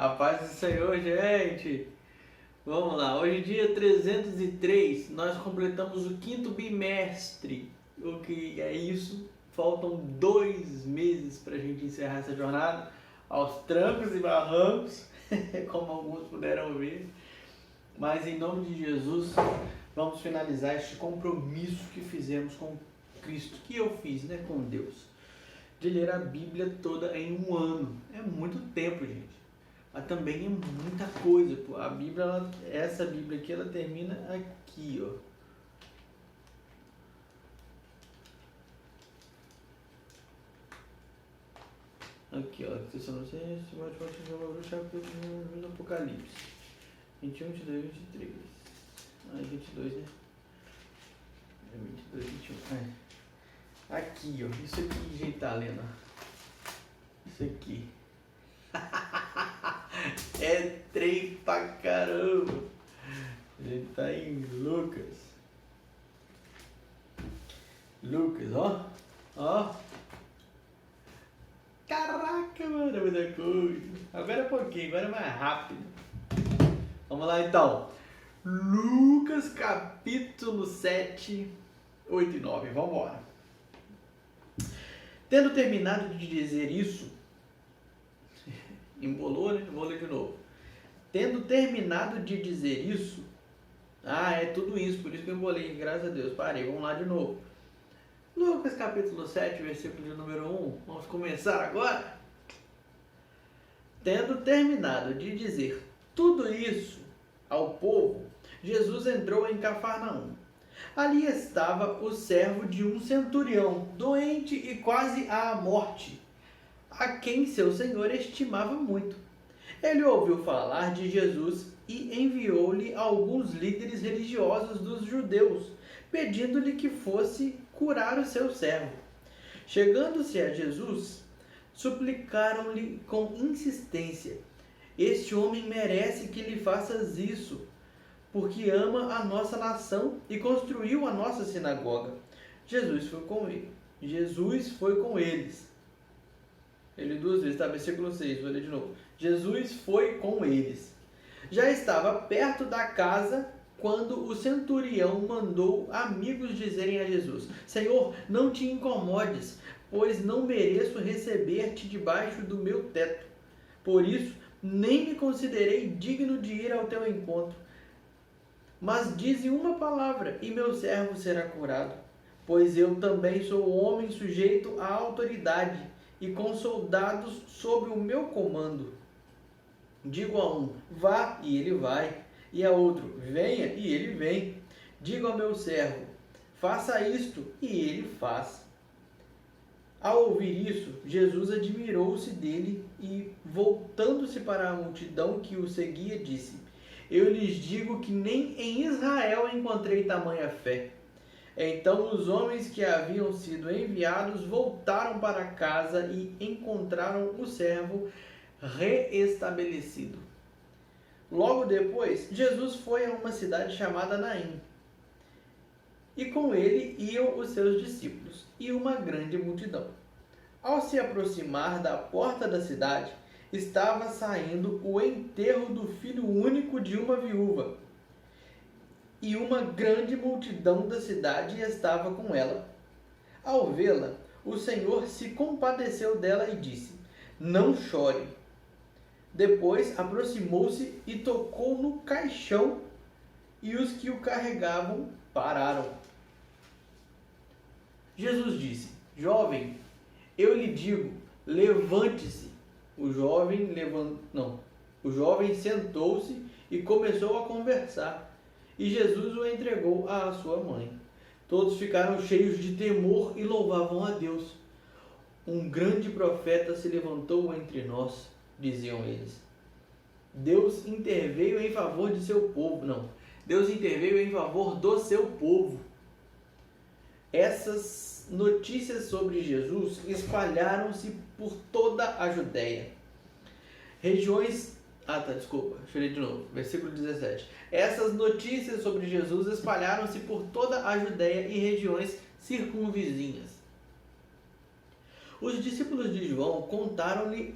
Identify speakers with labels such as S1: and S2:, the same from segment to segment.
S1: A paz do Senhor, gente! Vamos lá, hoje dia 303, nós completamos o quinto bimestre. O que é isso? Faltam 2 meses para a gente encerrar essa jornada, aos trancos e barrancos, como alguns puderam ver. Mas em nome de Jesus, vamos finalizar este compromisso que fizemos com Cristo, que eu fiz, com Deus, de ler a Bíblia toda em um ano. É muito tempo, gente. Mas também é muita coisa, pô. A Bíblia, essa Bíblia aqui, ela termina aqui, ó. Aqui, ó. Apocalipse. 21, 22, 23. Ah, 22, né? É 22, 21. Aqui, ó. Isso aqui, gente, tá lendo. Isso aqui. É trem pra caramba. A gente tá em Lucas. Lucas, ó. Ó. Caraca, mano, é muita coisa. Agora é pouquinho, agora é mais rápido. Vamos lá então. Lucas capítulo 7, 8 e 9. Vamos embora. Tendo terminado de dizer isso, embolou, né? Vou ler de novo. Tendo terminado de dizer isso, é tudo isso, por isso que eu embolei, graças a Deus. Parei, vamos lá de novo. Lucas capítulo 7, versículo de número 1. Vamos começar agora. Tendo terminado de dizer tudo isso ao povo, Jesus entrou em Cafarnaum. Ali estava o servo de um centurião, doente e quase à morte, a quem seu senhor estimava muito. Ele ouviu falar de Jesus e enviou-lhe alguns líderes religiosos dos judeus, pedindo-lhe que fosse curar o seu servo. Chegando-se a Jesus, suplicaram-lhe com insistência: este homem merece que lhe faças isso, porque ama a nossa nação e construiu a nossa sinagoga. Jesus foi com eles. Ele duas vezes, tá? Versículo 6, vou ler de novo. Jesus foi com eles. Já estava perto da casa quando o centurião mandou amigos dizerem a Jesus: Senhor, não te incomodes, pois não mereço receber-te debaixo do meu teto. Por isso, nem me considerei digno de ir ao teu encontro. Mas dize uma palavra e meu servo será curado, pois eu também sou homem sujeito à autoridade e com soldados sob o meu comando. Digo a um: vá, e ele vai, e a outro: venha, e ele vem. Digo ao meu servo: faça isto, e ele faz. Ao ouvir isso, Jesus admirou-se dele e, voltando-se para a multidão que o seguia, disse: eu lhes digo que nem em Israel encontrei tamanha fé. Então os homens que haviam sido enviados voltaram para casa e encontraram o servo reestabelecido. Logo depois, Jesus foi a uma cidade chamada Naim, e com ele iam os seus discípulos e uma grande multidão. Ao se aproximar da porta da cidade, estava saindo o enterro do filho único de uma viúva, e uma grande multidão da cidade estava com ela. Ao vê-la, o Senhor se compadeceu dela e disse: não chore. Depois aproximou-se e tocou no caixão, e os que o carregavam pararam. Jesus disse: jovem, eu lhe digo, levante-se. O jovem sentou-se e começou a conversar, e Jesus o entregou à sua mãe. Todos ficaram cheios de temor e louvavam a Deus. Um grande profeta se levantou entre nós, diziam eles. Deus interveio em favor de seu povo. Deus interveio em favor do seu povo. Essas notícias sobre Jesus espalharam-se por toda a Judéia. Versículo 17. Essas notícias sobre Jesus espalharam-se por toda a Judéia e regiões circunvizinhas. Os discípulos de João contaram-lhe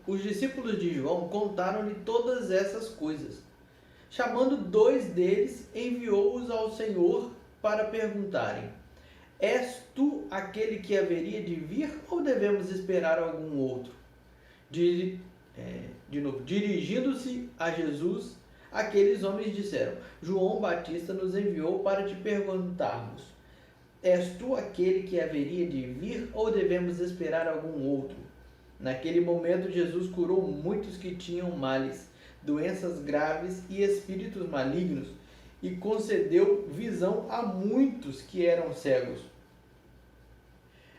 S1: Os discípulos de João contaram-lhe todas essas coisas. Chamando 2 deles, enviou-os ao Senhor para perguntarem: És tu aquele que haveria de vir ou devemos esperar algum outro? Dirigindo-se a Jesus, aqueles homens disseram: João Batista nos enviou para te perguntarmos: És tu aquele que haveria de vir ou devemos esperar algum outro? Naquele momento, Jesus curou muitos que tinham males, doenças graves e espíritos malignos, e concedeu visão a muitos que eram cegos.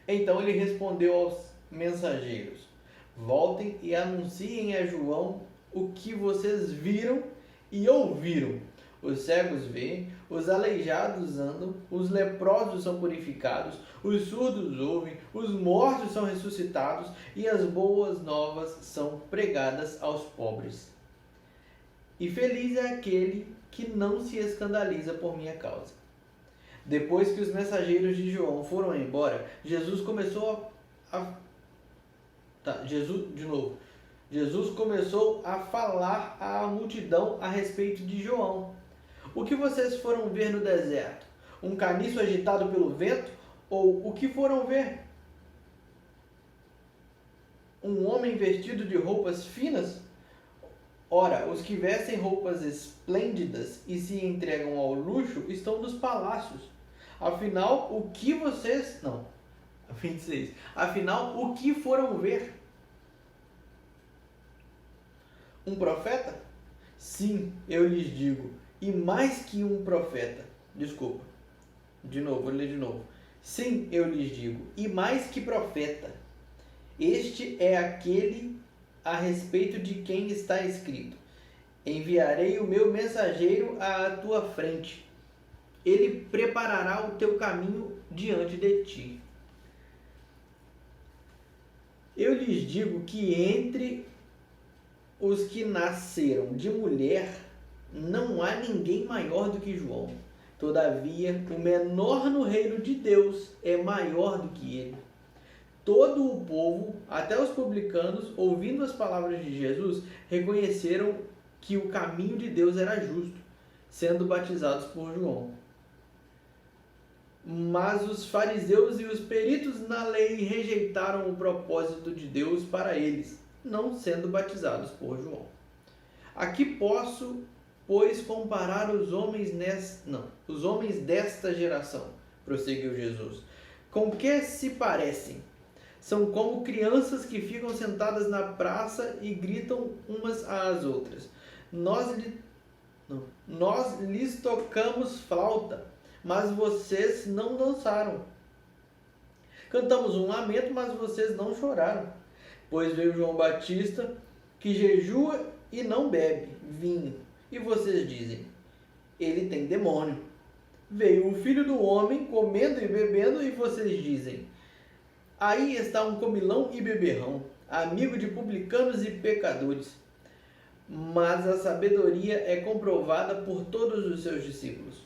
S1: Então ele respondeu aos mensageiros: Voltem e anunciem a João o que vocês viram e ouviram. Os cegos veem, os aleijados andam, os leprosos são purificados, os surdos ouvem, os mortos são ressuscitados e as boas novas são pregadas aos pobres. E feliz é aquele que não se escandaliza por minha causa. Depois que os mensageiros de João foram embora, Jesus começou a falar à multidão a respeito de João. O que vocês foram ver no deserto? Um caniço agitado pelo vento? Ou o que foram ver? Um homem vestido de roupas finas? Ora, os que vestem roupas esplêndidas e se entregam ao luxo estão nos palácios. Afinal, o que vocês... Não, 26. Afinal, o que foram ver? Um profeta? Sim, eu lhes digo, e mais que um profeta. Desculpa. Vou ler de novo. Sim, eu lhes digo, e mais que profeta. Este é aquele a respeito de quem está escrito: Enviarei o meu mensageiro à tua frente. Ele preparará o teu caminho diante de ti. Eu lhes digo que entre os que nasceram de mulher, não há ninguém maior do que João. Todavia, o menor no reino de Deus é maior do que ele. Todo o povo, até os publicanos, ouvindo as palavras de Jesus, reconheceram que o caminho de Deus era justo, sendo batizados por João. Mas os fariseus e os peritos na lei rejeitaram o propósito de Deus para eles, não sendo batizados por João. Aqui posso, pois, comparar os homens desta geração, prosseguiu Jesus. Com que se parecem? São como crianças que ficam sentadas na praça e gritam umas às outras. Nós lhes tocamos flauta, mas vocês não dançaram. Cantamos um lamento, mas vocês não choraram. Pois veio João Batista, que jejua e não bebe vinho, e vocês dizem: ele tem demônio. Veio o Filho do Homem, comendo e bebendo, e vocês dizem: aí está um comilão e beberrão, amigo de publicanos e pecadores. Mas a sabedoria é comprovada por todos os seus discípulos.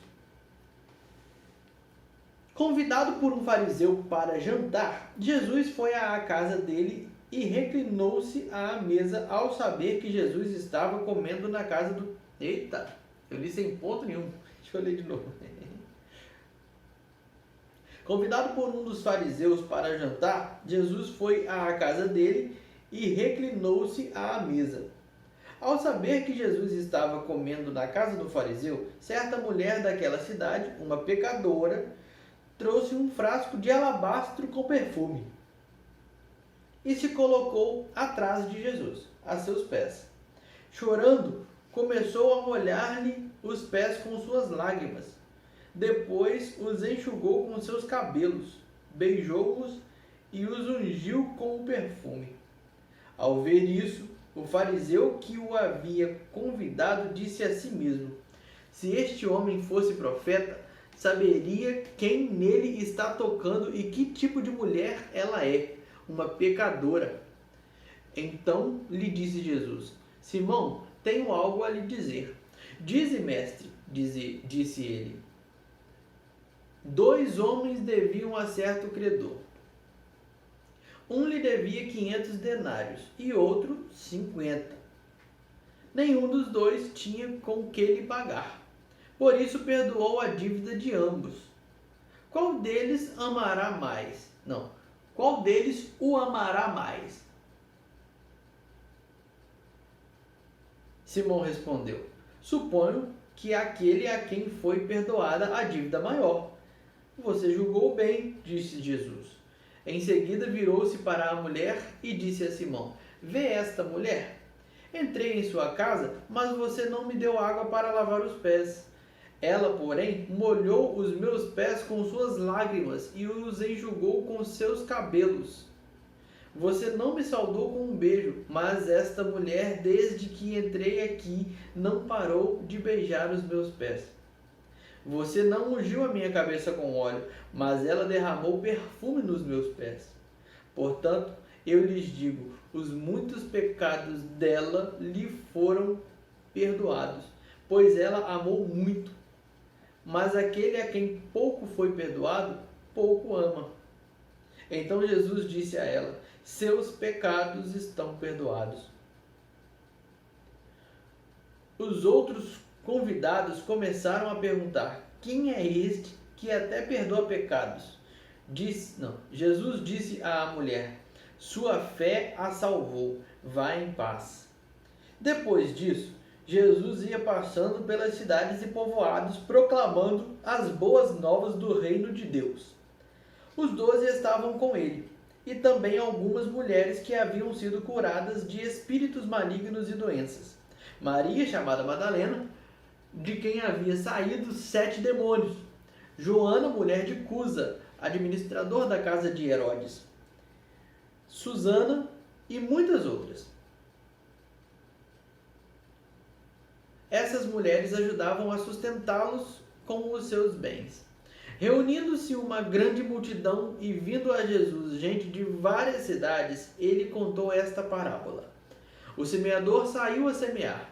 S1: Convidado por um fariseu para jantar, Jesus foi à casa dele e reclinou-se à mesa ao saber que Jesus estava comendo na casa do... Eita, eu li sem ponto nenhum. Deixa eu ler de novo. Convidado por um dos fariseus para jantar, Jesus foi à casa dele e reclinou-se à mesa. Ao saber que Jesus estava comendo na casa do fariseu, certa mulher daquela cidade, uma pecadora, trouxe um frasco de alabastro com perfume e se colocou atrás de Jesus, a seus pés. Chorando, começou a molhar-lhe os pés com suas lágrimas. Depois os enxugou com seus cabelos, beijou-os e os ungiu com o perfume. Ao ver isso, o fariseu que o havia convidado disse a si mesmo: se este homem fosse profeta, saberia quem nele está tocando e que tipo de mulher ela é, uma pecadora. Então lhe disse Jesus: Simão, tenho algo a lhe dizer. Dize, mestre, disse ele. 2 homens deviam a certo credor. Um lhe devia 500 denários e outro 50. Nenhum dos dois tinha com que lhe pagar. Por isso perdoou a dívida de ambos. Qual deles amará mais? Não. Qual deles o amará mais? Simão respondeu: Suponho que aquele a quem foi perdoada a dívida maior. Você julgou bem, disse Jesus. Em seguida virou-se para a mulher e disse a Simão: Vê esta mulher? Entrei em sua casa, mas você não me deu água para lavar os pés. Ela, porém, molhou os meus pés com suas lágrimas e os enxugou com seus cabelos. Você não me saudou com um beijo, mas esta mulher, desde que entrei aqui, não parou de beijar os meus pés. Você não ungiu a minha cabeça com óleo, mas ela derramou perfume nos meus pés. Portanto, eu lhes digo, os muitos pecados dela lhe foram perdoados, pois ela amou muito. Mas aquele a quem pouco foi perdoado, pouco ama. Então Jesus disse a ela: Seus pecados estão perdoados. Os outros convidados começaram a perguntar: Quem é este que até perdoa pecados? Jesus disse à mulher: Sua fé a salvou. Vá em paz. Depois disso, Jesus ia passando pelas cidades e povoados, proclamando as boas novas do reino de Deus. Os 12 estavam com ele, e também algumas mulheres que haviam sido curadas de espíritos malignos e doenças. Maria, chamada Madalena, de quem havia saído 7 demônios. Joana, mulher de Cusa, administrador da casa de Herodes. Susana e muitas outras. Essas mulheres ajudavam a sustentá-los com os seus bens. Reunindo-se uma grande multidão e vindo a Jesus gente de várias cidades, ele contou esta parábola. O semeador saiu a semear.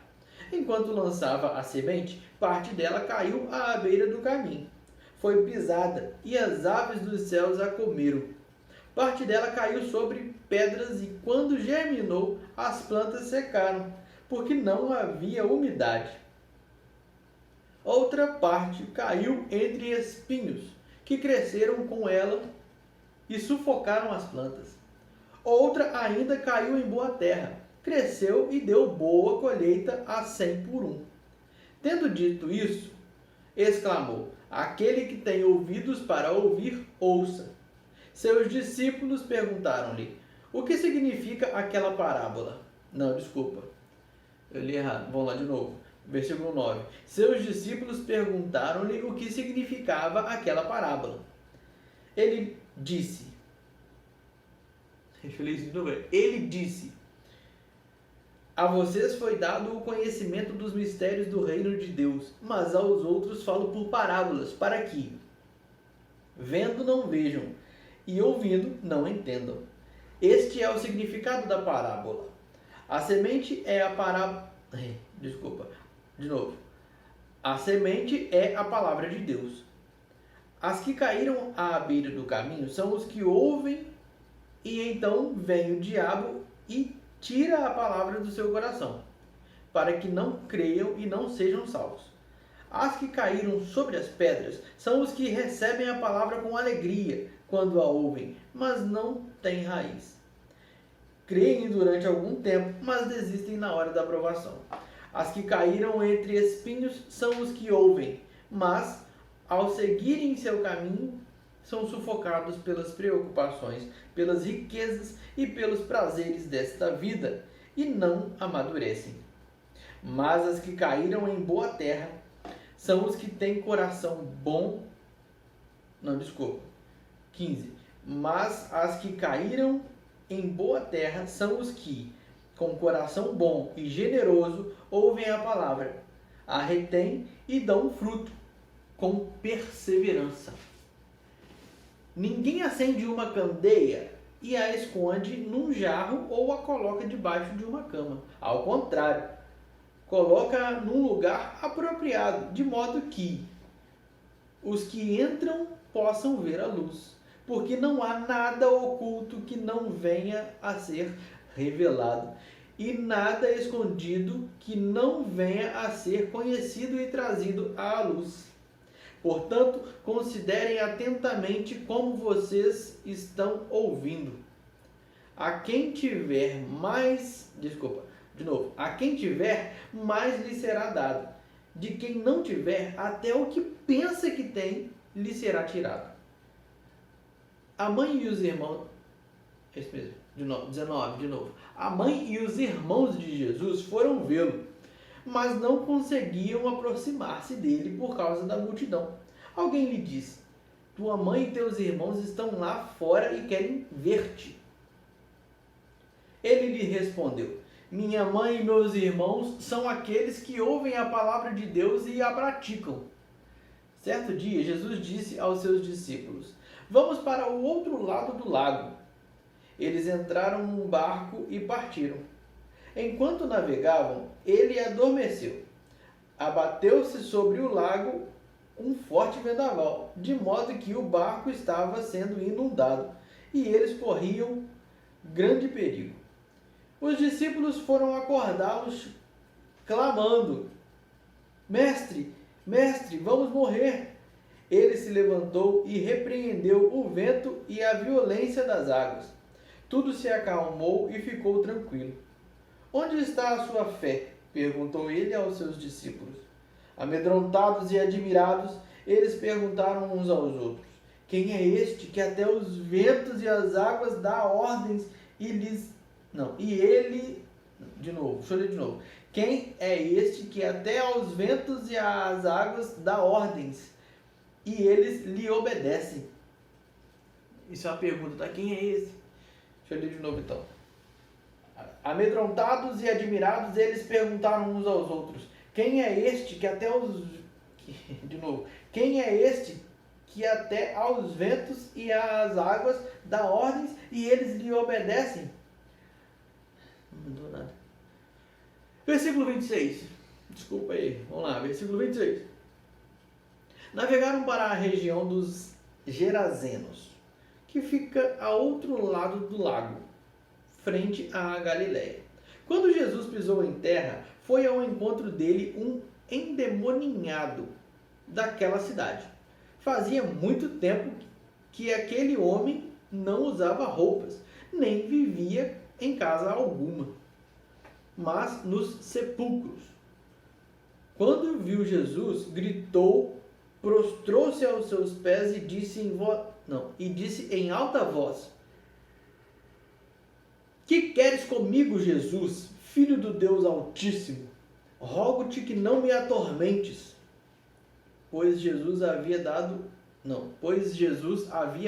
S1: Enquanto lançava a semente, parte dela caiu à beira do caminho. Foi pisada e as aves dos céus a comeram. Parte dela caiu sobre pedras e, quando germinou, as plantas secaram, porque não havia umidade. Outra parte caiu entre espinhos, que cresceram com ela e sufocaram as plantas. Outra ainda caiu em boa terra, cresceu e deu boa colheita a 100 por 1. Tendo dito isso, exclamou: Aquele que tem ouvidos para ouvir, ouça. Seus discípulos perguntaram-lhe: O que significa aquela parábola? Não, desculpa. Eu li errado. Vamos lá de novo. Versículo 9. Seus discípulos perguntaram-lhe o que significava aquela parábola. Ele disse. Deixa eu ler isso de novo. Ele disse: A vocês foi dado o conhecimento dos mistérios do reino de Deus, mas aos outros falo por parábolas, para que, vendo, não vejam, e ouvindo, não entendam. Este é o significado da parábola. A semente é a parábola. Desculpa. De novo. A semente é a palavra de Deus. As que caíram à beira do caminho são os que ouvem, e então vem o diabo e tira a palavra do seu coração, para que não creiam e não sejam salvos. As que caíram sobre as pedras são os que recebem a palavra com alegria quando a ouvem, mas não têm raiz. Creem durante algum tempo, mas desistem na hora da aprovação. As que caíram entre espinhos são os que ouvem, mas, ao seguirem seu caminho, são sufocados pelas preocupações, pelas riquezas e pelos prazeres desta vida, e não amadurecem. Mas as que caíram em boa terra são os que têm coração bom. Não, desculpa. 15. Mas as que caíram em boa terra são os que, com coração bom e generoso, ouvem a palavra, a retêm e dão fruto, com perseverança. Ninguém acende uma candeia e a esconde num jarro ou a coloca debaixo de uma cama. Ao contrário, coloca num lugar apropriado, de modo que os que entram possam ver a luz. porque não há nada oculto que não venha a ser revelado, e nada escondido que não venha a ser conhecido e trazido à luz. Portanto, considerem atentamente como vocês estão ouvindo. A quem tiver mais, a quem tiver, mais lhe será dado. De quem não tiver, até o que pensa que tem, lhe será tirado. A mãe e os irmãos, esse mesmo, 19, de novo. A mãe e os irmãos de Jesus foram vê-lo, mas não conseguiam aproximar-se dele por causa da multidão. Alguém lhe disse: tua mãe e teus irmãos estão lá fora e querem ver-te. Ele lhe respondeu: minha mãe e meus irmãos são aqueles que ouvem a palavra de Deus e a praticam. Certo dia, Jesus disse aos seus discípulos: vamos para o outro lado do lago. Eles entraram num barco e partiram. Enquanto navegavam, ele adormeceu. Abateu-se sobre o lago um forte vendaval, de modo que o barco estava sendo inundado, e eles corriam grande perigo. Os discípulos foram acordá-los, clamando: Mestre, mestre, vamos morrer! Ele se levantou e repreendeu o vento e a violência das águas. Tudo se acalmou e ficou tranquilo. Onde está a sua fé? Perguntou ele aos seus discípulos. Amedrontados e admirados, eles perguntaram uns aos outros: quem é este que até os ventos e as águas dá ordens e lhes... Quem é este que até aos ventos e às águas dá ordens e eles lhe obedecem? Isso é uma pergunta, tá? Quem é esse? Deixa eu ler de novo então. Amedrontados e admirados, eles perguntaram uns aos outros: quem é este que até os... Quem é este que até aos ventos e às águas dá ordens e eles lhe obedecem? Não mandou nada. Versículo 26. Desculpa aí. Vamos lá, versículo 26. Navegaram para a região dos Gerazenos, que fica a outro lado do lago, frente à Galiléia. Quando Jesus pisou em terra, foi ao encontro dele um endemoninhado daquela cidade. Fazia muito tempo que aquele homem não usava roupas, nem vivia em casa alguma, mas nos sepulcros. Quando viu Jesus, gritou, prostrou-se aos seus pés e disse em alta voz: que queres comigo, Jesus, Filho do Deus Altíssimo? Rogo-te que não me atormentes. Pois Jesus havia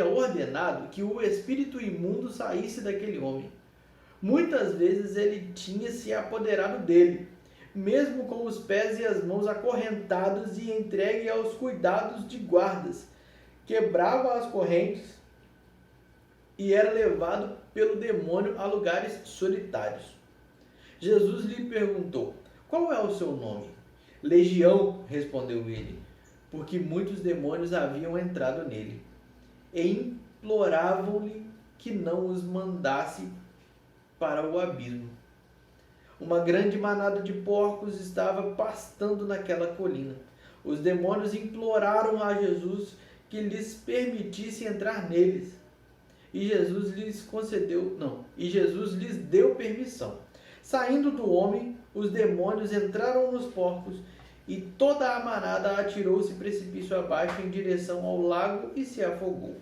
S1: ordenado que o espírito imundo saísse daquele homem. Muitas vezes ele tinha se apoderado dele, mesmo com os pés e as mãos acorrentados e entregue aos cuidados de guardas. Quebrava as correntes e era levado pelo demônio a lugares solitários. Jesus lhe perguntou: qual é o seu nome? Legião, respondeu ele, porque muitos demônios haviam entrado nele, e imploravam-lhe que não os mandasse para o abismo. Uma grande manada de porcos estava pastando naquela colina. Os demônios imploraram a Jesus que lhes permitisse entrar neles. E Jesus lhes deu permissão. Saindo do homem, os demônios entraram nos porcos e toda a manada atirou-se precipício abaixo em direção ao lago e se afogou.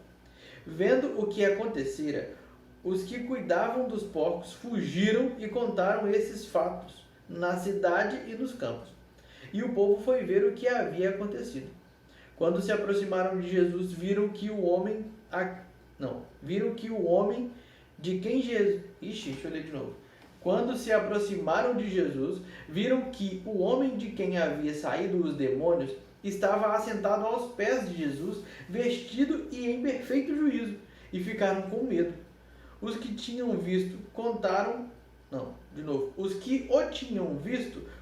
S1: Vendo o que acontecera, os que cuidavam dos porcos fugiram e contaram esses fatos na cidade e nos campos. E o povo foi ver o que havia acontecido. Quando se aproximaram de Jesus, viram que o homem de quem Jesus... deixa eu ler de novo. Quando se aproximaram de Jesus, viram que o homem de quem havia saído os demônios estava assentado aos pés de Jesus, vestido e em perfeito juízo, e ficaram com medo. Os que o tinham visto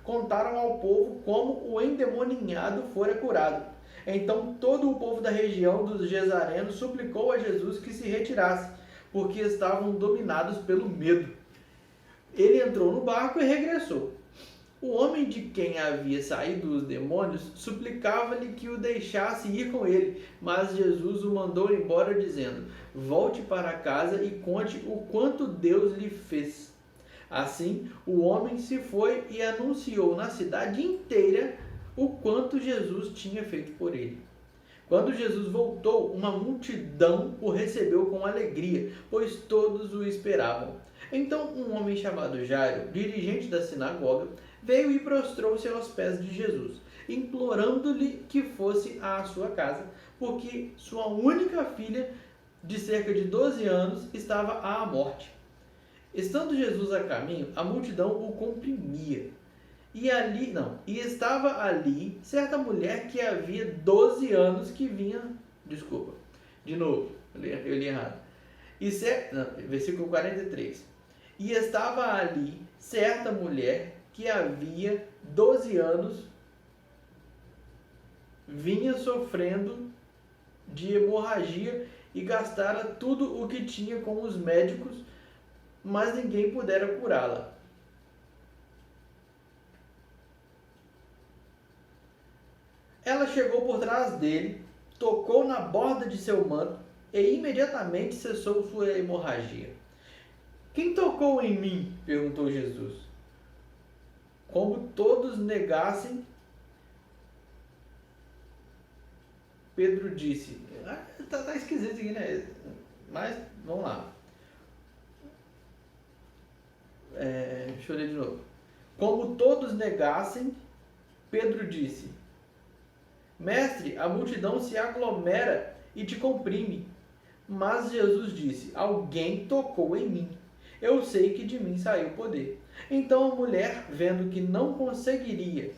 S1: contaram ao povo como o endemoninhado fora curado. Então todo o povo da região dos Gesarenos suplicou a Jesus que se retirasse, porque estavam dominados pelo medo. Ele entrou no barco e regressou. O homem de quem havia saído os demônios suplicava-lhe que o deixasse ir com ele, mas Jesus o mandou embora, dizendo: volte para casa e conte o quanto Deus lhe fez. Assim, o homem se foi e anunciou na cidade inteira o quanto Jesus tinha feito por ele. Quando Jesus voltou, uma multidão o recebeu com alegria, pois todos o esperavam. Então um homem chamado Jairo, dirigente da sinagoga, veio e prostrou-se aos pés de Jesus, implorando-lhe que fosse à sua casa, porque sua única filha, de cerca de 12 anos, estava à morte. Estando Jesus a caminho, a multidão o comprimia. E estava ali certa mulher que havia 12 anos que vinha... Desculpa, de novo, eu li errado. Versículo 43. E estava ali certa mulher que havia 12 anos vinha sofrendo de hemorragia e gastara tudo o que tinha com os médicos, mas ninguém pudera curá-la. Ela chegou por trás dele, tocou na borda de seu manto e imediatamente cessou sua hemorragia. Quem tocou em mim? Perguntou Jesus. Como todos negassem, Pedro disse... Tá esquisito aqui, né? Mas, vamos lá. Deixa eu ler de novo. Como todos negassem, Pedro disse: Mestre, a multidão se aglomera e te comprime. Mas Jesus disse: alguém tocou em mim. Eu sei que de mim saiu poder. Então a mulher, vendo que não conseguiria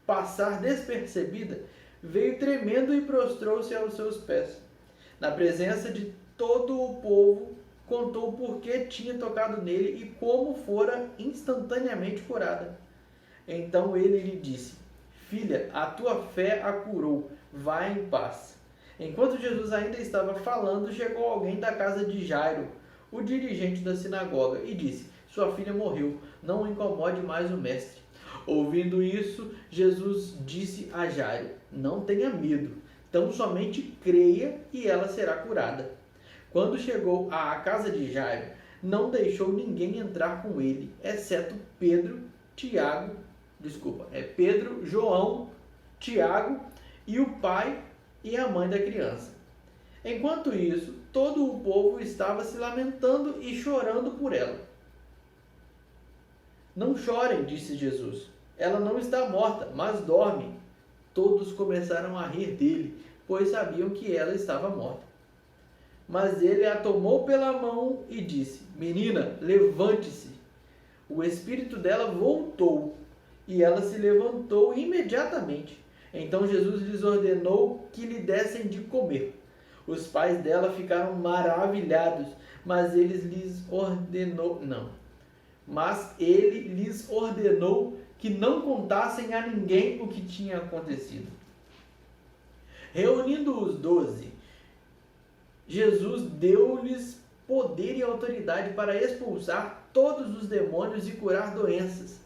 S1: passar despercebida, veio tremendo e prostrou-se aos seus pés. Na presença de todo o povo, contou por que tinha tocado nele e como fora instantaneamente curada. Então ele lhe disse: Filha, a tua fé a curou, vá em paz. Enquanto Jesus ainda estava falando, chegou alguém da casa de Jairo, o dirigente da sinagoga, e disse: Sua filha morreu, não incomode mais o mestre. Ouvindo isso, Jesus disse a Jairo: Não tenha medo, tão somente creia e ela será curada. Quando chegou à casa de Jairo, não deixou ninguém entrar com ele, exceto Pedro, João, Tiago e o pai e a mãe da criança. Enquanto isso, todo o povo estava se lamentando e chorando por ela. Não chorem, disse Jesus. Ela não está morta, mas dorme. Todos começaram a rir dele, pois sabiam que ela estava morta. Mas ele a tomou pela mão e disse: Menina, levante-se. O espírito dela voltou e ela se levantou imediatamente. Então Jesus lhes ordenou que lhe dessem de comer. Os pais dela ficaram maravilhados, mas ele lhes ordenou que não contassem a ninguém o que tinha acontecido. Reunindo os 12, Jesus deu-lhes poder e autoridade para expulsar todos os demônios e curar doenças,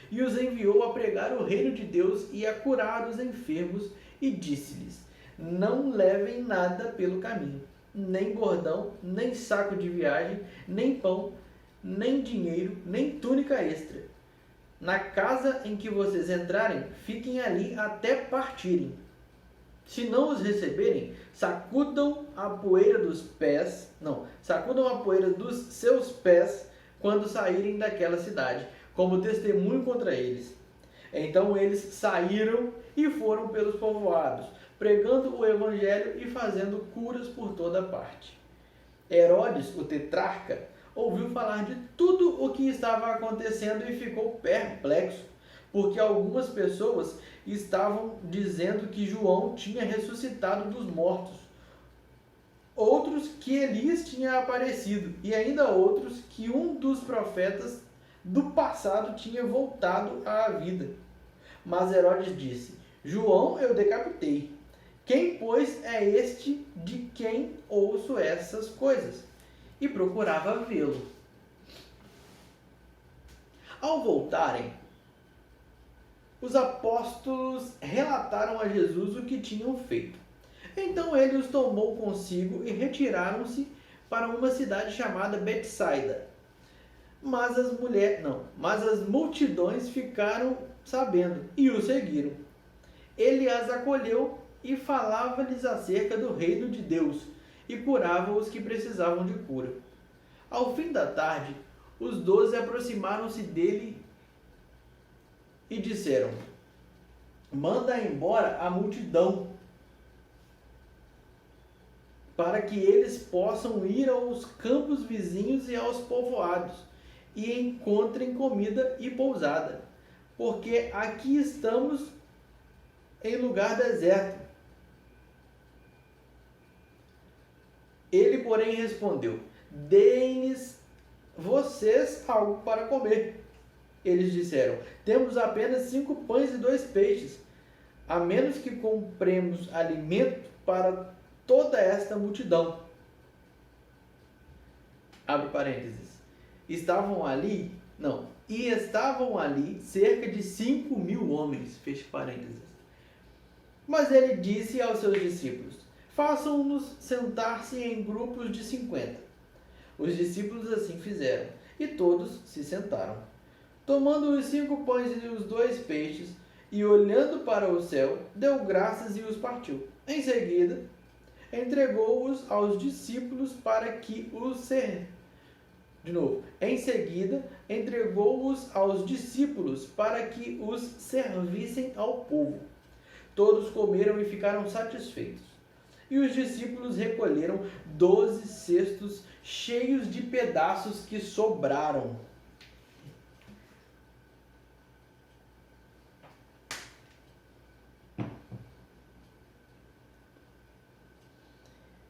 S1: e os enviou a pregar o reino de Deus e a curar os enfermos, e disse-lhes: Não levem nada pelo caminho, nem bordão, nem saco de viagem, nem pão, nem dinheiro, nem túnica extra. Na casa em que vocês entrarem, fiquem ali até partirem. Se não os receberem, sacudam a poeira dos seus pés quando saírem daquela cidade, como testemunho contra eles. Então eles saíram e foram pelos povoados, pregando o evangelho e fazendo curas por toda parte. Herodes, o tetrarca, ouviu falar de tudo o que estava acontecendo e ficou perplexo, porque algumas pessoas estavam dizendo que João tinha ressuscitado dos mortos, outros que Elias tinha aparecido, e ainda outros que um dos profetas do passado tinha voltado à vida. Mas Herodes disse: João eu decapitei. Quem, pois, é este de quem ouço essas coisas? E procurava vê-lo. Ao voltarem, os apóstolos relataram a Jesus o que tinham feito. Então ele os tomou consigo e retiraram-se para uma cidade chamada Betsaida. Mas as multidões ficaram sabendo e o seguiram. Ele as acolheu e falava-lhes acerca do reino de Deus e curava os que precisavam de cura. Ao fim da tarde, os 12 aproximaram-se dele e disseram: manda embora a multidão, para que eles possam ir aos campos vizinhos e aos povoados, e encontrem comida e pousada, porque aqui estamos em lugar deserto. Ele, porém, respondeu: deem-lhes vocês algo para comer. Eles disseram: temos apenas 5 pães e 2 peixes, a menos que compremos alimento para toda esta multidão. Abre parênteses. Estavam ali cerca de 5.000 homens. Fecha parênteses. Mas ele disse aos seus discípulos: façam-nos sentar-se em grupos de 50. Os discípulos assim fizeram, e todos se sentaram. Tomando os 5 pães e os 2 peixes, e olhando para o céu, deu graças e os partiu. Em seguida, entregou-os aos discípulos para que os servissem ao povo. Todos comeram e ficaram satisfeitos. E os discípulos recolheram 12 cestos cheios de pedaços que sobraram.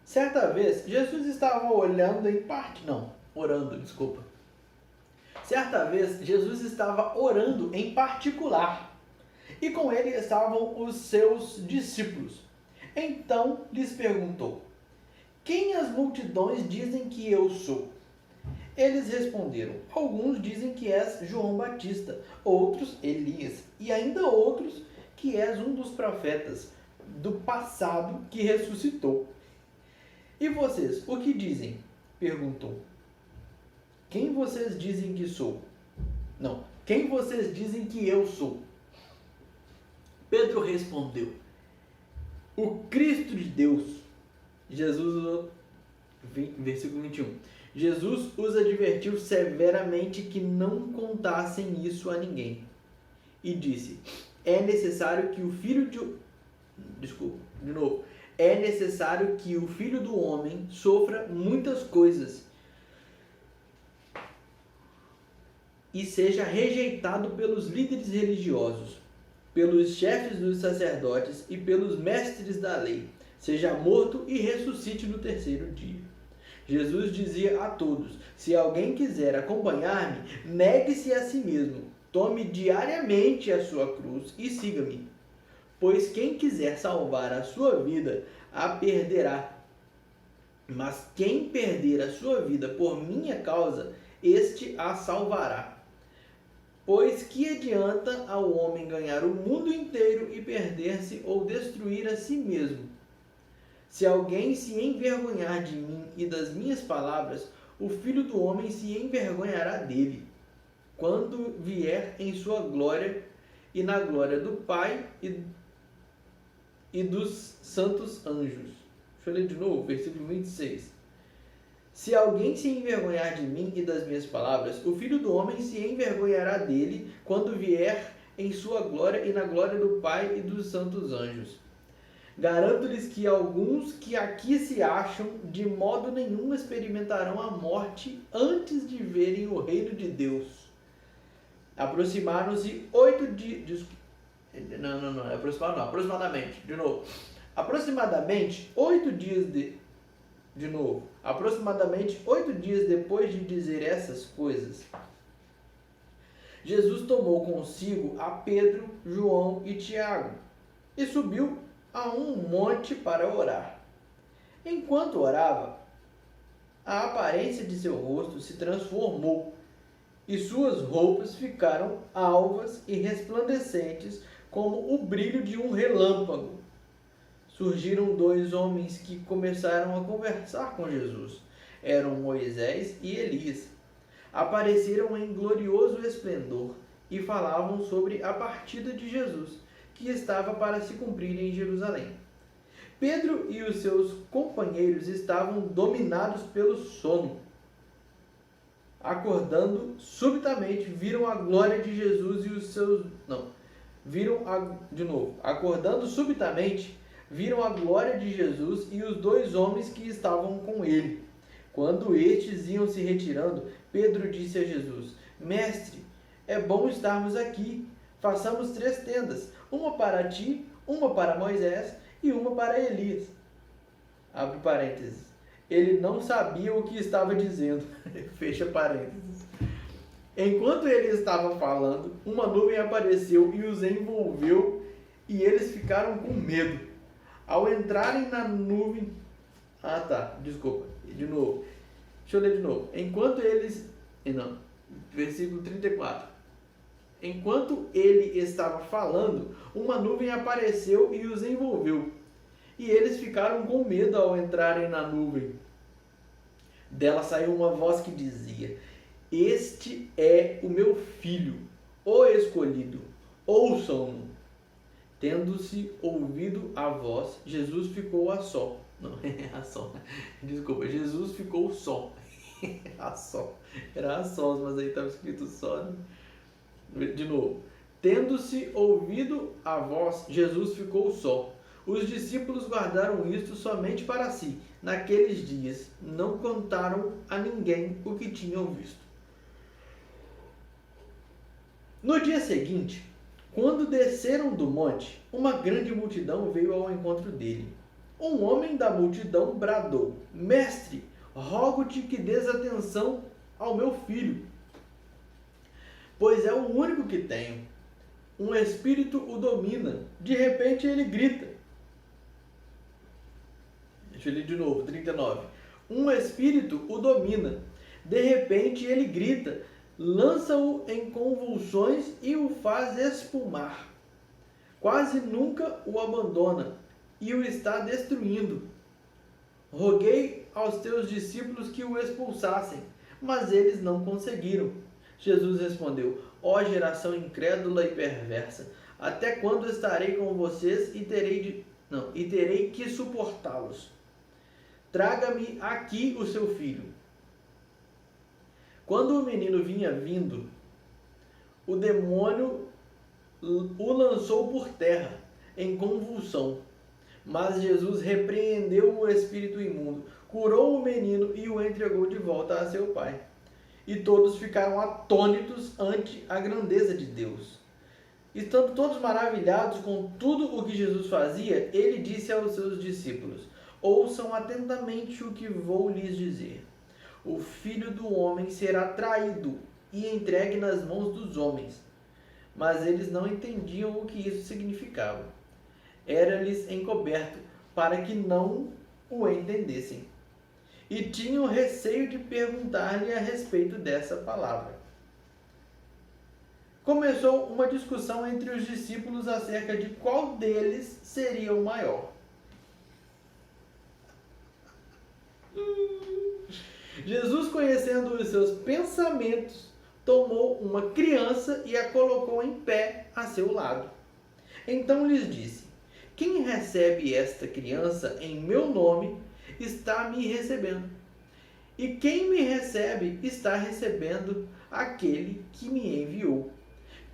S1: Certa vez, Jesus estava Certa vez, Jesus estava orando em particular, e com ele estavam os seus discípulos. Então lhes perguntou: quem as multidões dizem que eu sou? Eles responderam: alguns dizem que és João Batista, outros Elias, e ainda outros que és um dos profetas do passado que ressuscitou. E vocês, o que dizem? Perguntou. Quem vocês dizem que sou? Quem vocês dizem que eu sou? Pedro respondeu: o Cristo de Deus. Versículo 21. Jesus os advertiu severamente que não contassem isso a ninguém. E disse: é necessário que o Filho do Homem sofra muitas coisas e seja rejeitado pelos líderes religiosos, pelos chefes dos sacerdotes e pelos mestres da lei, seja morto e ressuscite no terceiro dia. Jesus dizia a todos: se alguém quiser acompanhar-me, negue-se a si mesmo, tome diariamente a sua cruz e siga-me. Pois quem quiser salvar a sua vida, a perderá. Mas quem perder a sua vida por minha causa, este a salvará. Pois que adianta ao homem ganhar o mundo inteiro e perder-se ou destruir a si mesmo? Se alguém se envergonhar de mim e das minhas palavras, o Filho do Homem se envergonhará dele, quando vier em sua glória e na glória do Pai e dos santos anjos. Deixa eu ler de novo, versículo 26. Se alguém se envergonhar de mim e das minhas palavras, o Filho do Homem se envergonhará dele quando vier em sua glória e na glória do Pai e dos santos anjos. Garanto-lhes que alguns que aqui se acham, de modo nenhum experimentarão a morte antes de verem o reino de Deus. Aproximaram-se 8 dias... Aproximadamente. De novo. Aproximadamente 8 dias depois de dizer essas coisas, Jesus tomou consigo a Pedro, João e Tiago e subiu a um monte para orar. Enquanto orava, a aparência de seu rosto se transformou e suas roupas ficaram alvas e resplandecentes como o brilho de um relâmpago. Surgiram dois homens que começaram a conversar com Jesus. Eram Moisés e Elias. Apareceram em glorioso esplendor e falavam sobre a partida de Jesus, que estava para se cumprir em Jerusalém. Pedro e os seus companheiros estavam dominados pelo sono. Acordando subitamente, viram a glória de Jesus e os seus... Acordando subitamente, viram a glória de Jesus e os dois homens que estavam com ele. Quando estes iam se retirando, Pedro disse a Jesus: Mestre, é bom estarmos aqui. Façamos 3 tendas, uma para ti, uma para Moisés e uma para Elias. Abre parênteses. Ele não sabia o que estava dizendo. Fecha parênteses. Enquanto ele estava falando, uma nuvem apareceu e os envolveu, e eles ficaram com medo. Ao entrarem na nuvem... De novo. Deixa eu ler de novo. Versículo 34. Enquanto ele estava falando, uma nuvem apareceu e os envolveu. E eles ficaram com medo ao entrarem na nuvem. Dela saiu uma voz que dizia: Este é o meu filho, o escolhido. Ouçam-no. Tendo-se ouvido a voz, Jesus ficou a só. Jesus ficou só. A só. Era a sós, mas aí estava escrito só, né? De novo. Tendo-se ouvido a voz, Jesus ficou só. Os discípulos guardaram isto somente para si. Naqueles dias, não contaram a ninguém o que tinham visto. No dia seguinte, quando desceram do monte, uma grande multidão veio ao encontro dele. Um homem da multidão bradou: Mestre, rogo-te que dês atenção ao meu filho, pois é o único que tenho. Um espírito o domina. De repente ele grita. Deixa eu ler de novo, 39. Um espírito o domina. De repente ele grita, lança-o em convulsões e o faz espumar. Quase nunca o abandona e o está destruindo. Roguei aos teus discípulos que o expulsassem, mas eles não conseguiram. Jesus respondeu: Ó geração incrédula e perversa, até quando estarei com vocês e terei que suportá-los? Traga-me aqui o seu filho. Quando o menino vinha vindo, o demônio o lançou por terra, em convulsão. Mas Jesus repreendeu o espírito imundo, curou o menino e o entregou de volta a seu pai. E todos ficaram atônitos ante a grandeza de Deus. Estando todos maravilhados com tudo o que Jesus fazia, ele disse aos seus discípulos: Ouçam atentamente o que vou lhes dizer. O Filho do Homem será traído e entregue nas mãos dos homens. Mas eles não entendiam o que isso significava. Era-lhes encoberto para que não o entendessem. E tinham receio de perguntar-lhe a respeito dessa palavra. Começou uma discussão entre os discípulos acerca de qual deles seria o maior. Jesus, conhecendo os seus pensamentos, tomou uma criança e a colocou em pé a seu lado. Então lhes disse: Quem recebe esta criança em meu nome está me recebendo. E quem me recebe está recebendo aquele que me enviou.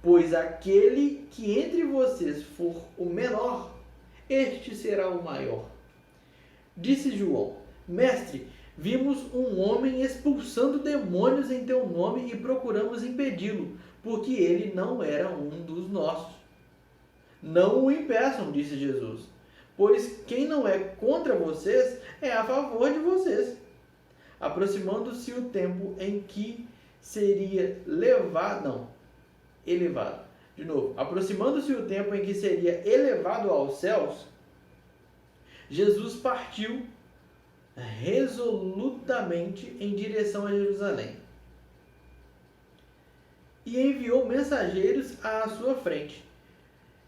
S1: Pois aquele que entre vocês for o menor, este será o maior. Disse João: Mestre, vimos um homem expulsando demônios em teu nome e procuramos impedi-lo, porque ele não era um dos nossos. Não o impeçam, disse Jesus, pois quem não é contra vocês é a favor de vocês. Aproximando-se o tempo em que seria elevado, De novo, aproximando-se o tempo em que seria elevado aos céus, Jesus partiu resolutamente em direção a Jerusalém e enviou mensageiros à sua frente.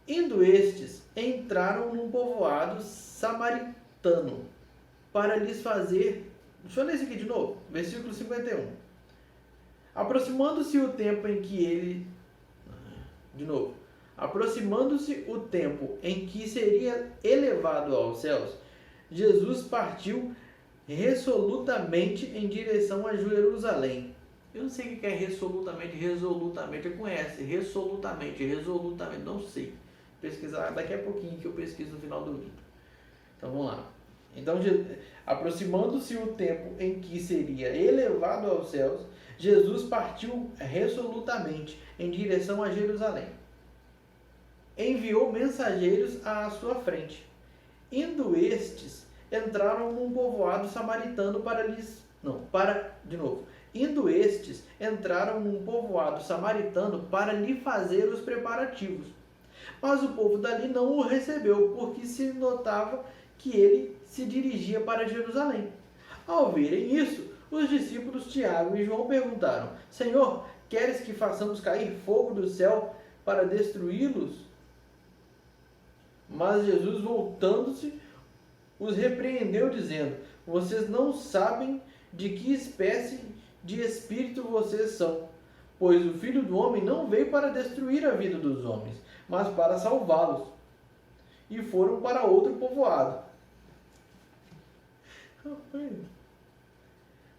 S1: Indo estes, entraram num povoado samaritano para lhes fazer... Deixa eu ler isso aqui de novo, versículo 51. Aproximando-se o tempo em que ele... De novo. Aproximando-se o tempo em que seria elevado aos céus, Jesus partiu resolutamente em direção a Jerusalém. Eu não sei o que é resolutamente, resolutamente, eu conheço, resolutamente, não sei. Pesquisar daqui a pouquinho que eu pesquiso no final do vídeo. Então vamos lá. Então, aproximando-se o tempo em que seria elevado aos céus, Jesus partiu resolutamente em direção a Jerusalém. Enviou mensageiros à sua frente. Indo estes, entraram num povoado samaritano Indo estes, entraram num povoado samaritano para lhe fazer os preparativos. Mas o povo dali não o recebeu, porque se notava que ele se dirigia para Jerusalém. Ao verem isso, os discípulos Tiago e João perguntaram: Senhor, queres que façamos cair fogo do céu para destruí-los? Mas Jesus, voltando-se, os repreendeu, dizendo: Vocês não sabem de que espécie de espírito vocês são, pois o Filho do Homem não veio para destruir a vida dos homens, mas para salvá-los. E foram para outro povoado.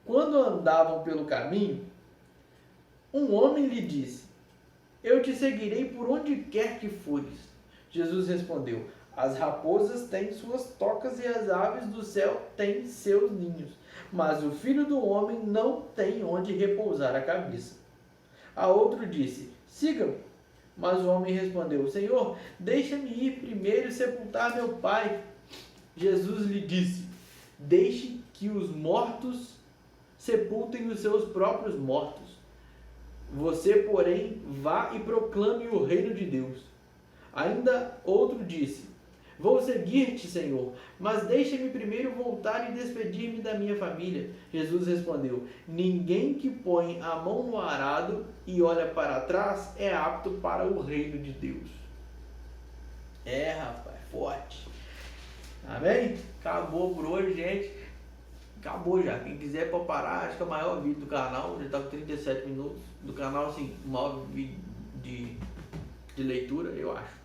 S1: Quando andavam pelo caminho, um homem lhe disse: Eu te seguirei por onde quer que fores. Jesus respondeu: As raposas têm suas tocas e as aves do céu têm seus ninhos, mas o Filho do Homem não tem onde repousar a cabeça. A outro disse: Siga-me. Mas o homem respondeu: Senhor, deixa-me ir primeiro sepultar meu pai. Jesus lhe disse: Deixe que os mortos sepultem os seus próprios mortos. Você, porém, vá e proclame o reino de Deus. Ainda outro disse: Vou seguir-te, Senhor, mas deixa-me primeiro voltar e despedir-me da minha família. Jesus respondeu: Ninguém que põe a mão no arado e olha para trás é apto para o reino de Deus. Rapaz, forte. Amém? Acabou por hoje, gente. Acabou já. Quem quiser pode parar, acho que é o maior vídeo do canal. Já está com 37 minutos. Do canal, assim, o maior vídeo de leitura, eu acho.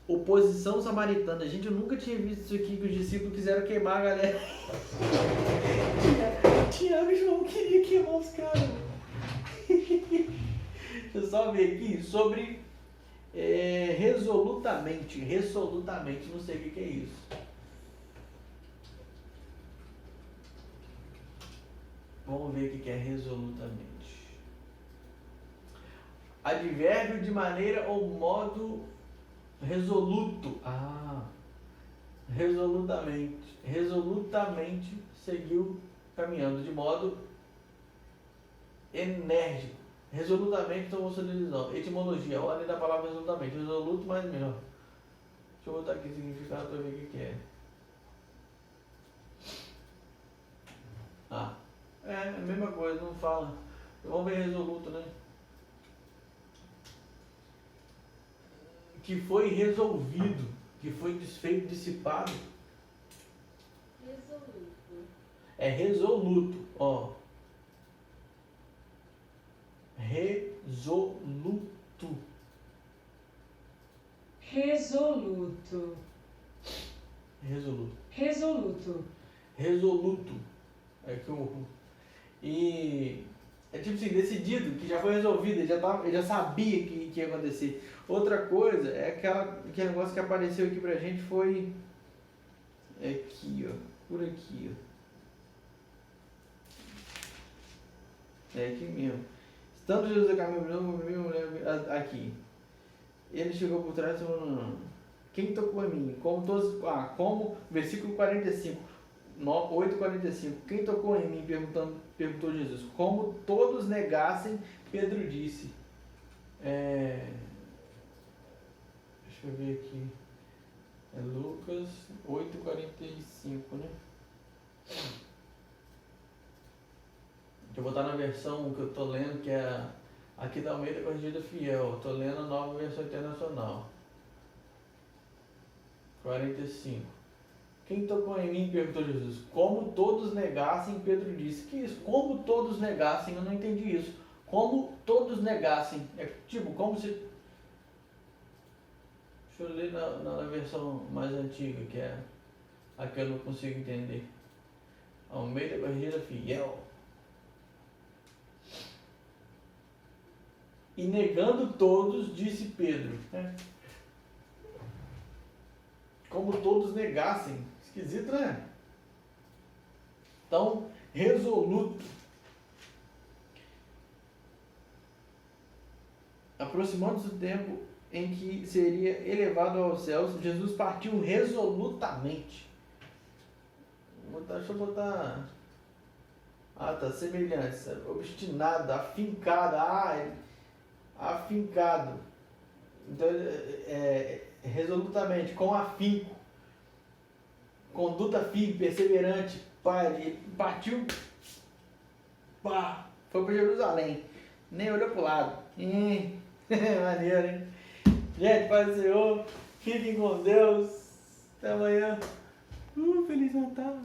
S1: Oposição samaritana. Gente, eu nunca tinha visto isso aqui, que os discípulos quiseram queimar a galera. Tiago e João queriam queimar os caras. Deixa eu só ver aqui sobre resolutamente, não sei o que é isso. Vamos ver o que é resolutamente. Advérbio de maneira ou modo resoluto. Resolutamente seguiu caminhando de modo enérgico. Resolutamente tomou sua decisão. Etimologia, ordem da palavra resolutamente. Resoluto, mais melhor. Deixa eu botar aqui o significado para ver o que é. É a mesma coisa, não fala. Vamos ver resoluto, né? Que foi resolvido, que foi desfeito, dissipado.
S2: Resoluto.
S1: É resoluto, ó. Resoluto.
S2: Resoluto.
S1: Resoluto.
S2: Resoluto.
S1: Resoluto. É que e é tipo assim, decidido, que já foi resolvido, ele já sabia que ia acontecer. Outra coisa é aquele negócio que apareceu aqui pra gente foi aqui, ó, por aqui, ó. É aqui mesmo. Estando Jesus a caminho, aqui. Ele chegou por trás e falou: Quem tocou em mim? Como versículo 45. 8,45. Quem tocou em mim? Perguntou Jesus. Como todos negassem, Pedro disse: Deixa eu ver aqui. É Lucas 8:45, né? Eu vou botar na versão que eu tô lendo, que é aqui da Almeida Corrigida Fiel. Eu tô lendo a nova versão internacional. 45. Quem tocou em mim? Perguntou Jesus. Como todos negassem, Pedro disse. Que isso? Como todos negassem? Eu não entendi isso. Como todos negassem? É tipo, como se... Deixa eu ler na versão mais antiga, que é a que eu não consigo entender. Almeida Corrigida Fiel. E negando todos, disse Pedro. Como todos negassem. Esquisito, né? Tão resoluto. Aproximando-se do tempo em que seria elevado aos céus, Jesus partiu resolutamente. Deixa eu botar... Ah, tá, semelhante, obstinado, afincado. Afincado. Então, resolutamente, com afinco, conduta firme, perseverante, ele partiu, foi para Jerusalém, nem olhou para o lado. Maneiro, hein? Gente, Pai do Senhor, fiquem com Deus, até amanhã. Feliz Natal.